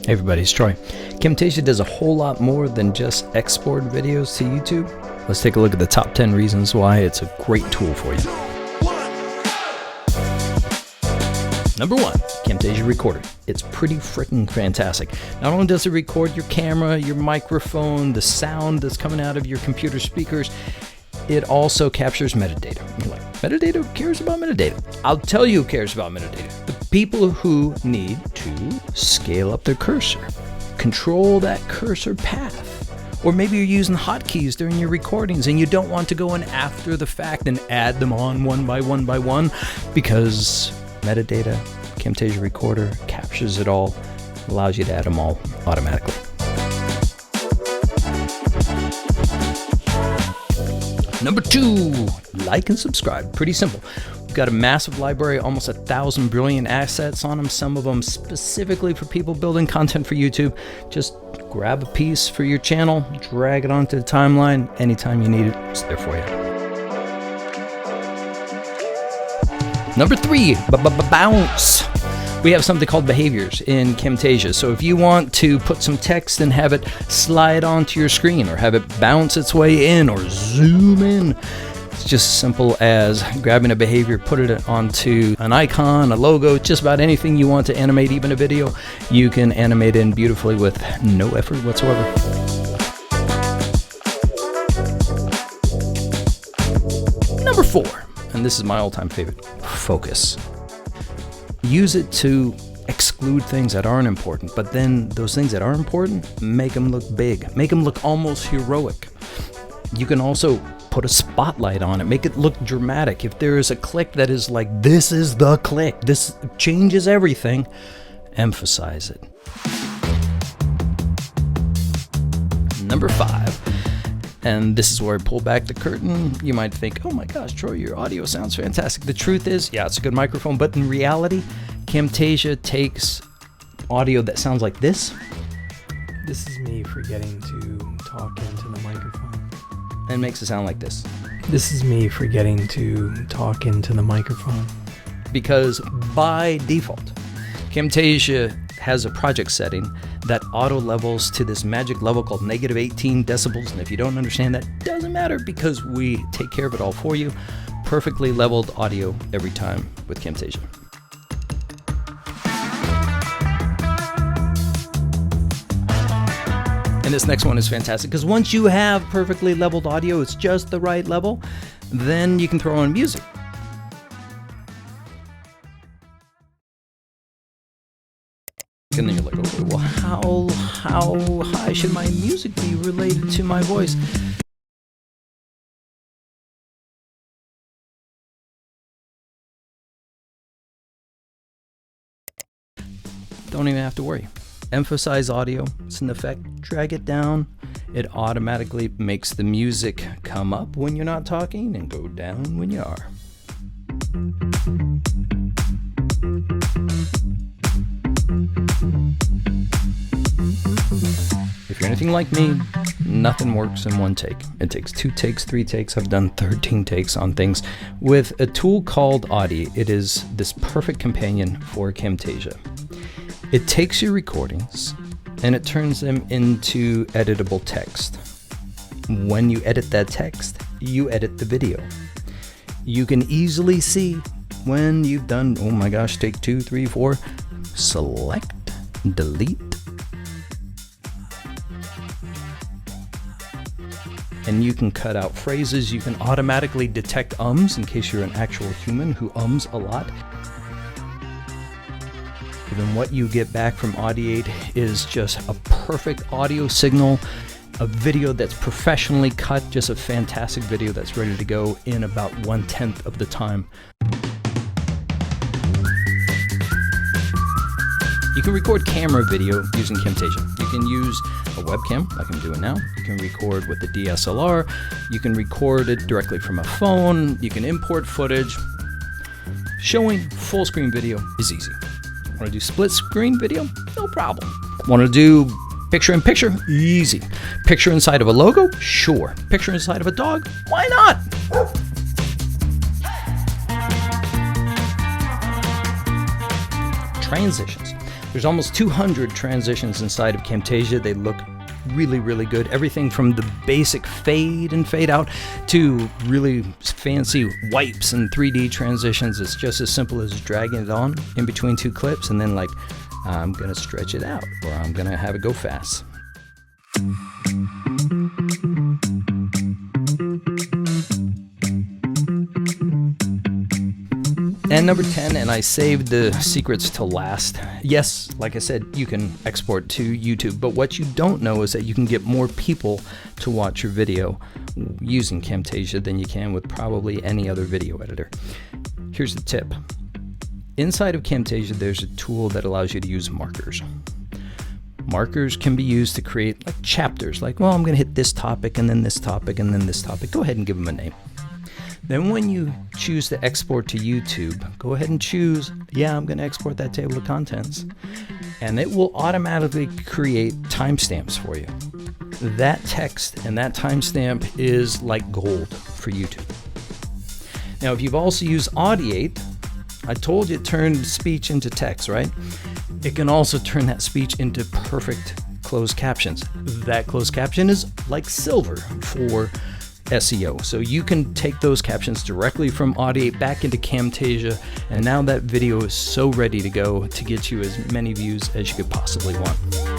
Hey everybody, it's Troy. Camtasia does a whole lot more than just export videos to YouTube. Let's take a look at the top 10 reasons why it's a great tool for you. Number 1, Camtasia Recorder. It's pretty freaking fantastic. Not only does it record your camera, your microphone, the sound that's coming out of your computer speakers, it also captures metadata. You're like, metadata? Who cares about metadata? I'll tell you who cares about metadata. The people who need to scale up their cursor, control that cursor path. Or maybe you're using hotkeys during your recordings and you don't want to go in after the fact and add them on one by one because metadata, Camtasia Recorder captures it all, allows you to add them all automatically. Number 2, like and subscribe. Pretty simple. We've got a massive library, almost 1,000 brilliant assets on them, some of them specifically for people building content for YouTube. Just grab a piece for your channel, drag it onto the timeline. Anytime you need it, it's there for you. Number 3, bounce. We have something called behaviors in Camtasia. So if you want to put some text and have it slide onto your screen or have it bounce its way in or zoom in, it's just as simple as grabbing a behavior, put it onto an icon, a logo, just about anything you want to animate, even a video, you can animate in beautifully with no effort whatsoever. Number 4, and this is my all-time favorite, focus. Use it to exclude things that aren't important, but then those things that are important, make them look big, make them look almost heroic. You can also put a spotlight on it, make it look dramatic. If there is a click that is like, this is the click, this changes everything, emphasize it. Number 5. And this is where I pull back the curtain. You might think, oh my gosh, Troy, your audio sounds fantastic. The truth is, yeah, it's a good microphone, but in reality, Camtasia takes audio that sounds like this. This is me forgetting to talk into the microphone. And makes it sound like this. This is me forgetting to talk into the microphone. Because by default, Camtasia has a project setting that auto levels to this magic level called -18 decibels. And if you don't understand that, doesn't matter because we take care of it all for you. Perfectly leveled audio every time with Camtasia. And this next one is fantastic because once you have perfectly leveled audio, it's just the right level, then you can throw on music. And then you're like, okay, well, how high should my music be related to my voice? Don't even have to worry. Emphasize audio. It's an effect. Drag it down. It automatically makes the music come up when you're not talking and go down when you are. If you're anything like me, nothing works in one take. It takes 2 takes, 3 takes. I've done 13 takes on things. With a tool called Audiate, it is this perfect companion for Camtasia. It takes your recordings and it turns them into editable text. When you edit that text, you edit the video. You can easily see when you've done, oh my gosh, take 2, 3, 4, select, delete, and you can cut out phrases. You can automatically detect ums in case you're an actual human who ums a lot. And then what you get back from Audiate is just a perfect audio signal, a video that's professionally cut, just a fantastic video that's ready to go in about 1/10 of the time. You can record camera video using Camtasia. You can use a webcam, like I'm doing now. You can record with the DSLR. You can record it directly from a phone. You can import footage. Showing full screen video is easy. Want to do split screen video? No problem. Want to do picture in picture? Easy. Picture inside of a logo? Sure. Picture inside of a dog? Why not? Transitions. There's almost 200 transitions inside of Camtasia. They look really, really good. Everything from the basic fade and fade out to really fancy wipes and 3D transitions. It's just as simple as dragging it on in between two clips and then like, I'm going to stretch it out or I'm going to have it go fast. And number 10, and I saved the secrets to last. Yes, like I said, you can export to YouTube, but what you don't know is that you can get more people to watch your video using Camtasia than you can with probably any other video editor. Here's the tip. Inside of Camtasia, there's a tool that allows you to use markers. Markers can be used to create like chapters, like, well, I'm going to hit this topic and then this topic and then this topic. Go ahead and give them a name. Then when you choose to export to YouTube, go ahead and choose, yeah, I'm going to export that table of contents. And it will automatically create timestamps for you. That text and that timestamp is like gold for YouTube. Now, if you've also used Audiate, I told you it turned speech into text, right? It can also turn that speech into perfect closed captions. That closed caption is like silver for SEO. So you can take those captions directly from Audiate back into Camtasia, and now that video is so ready to go to get you as many views as you could possibly want.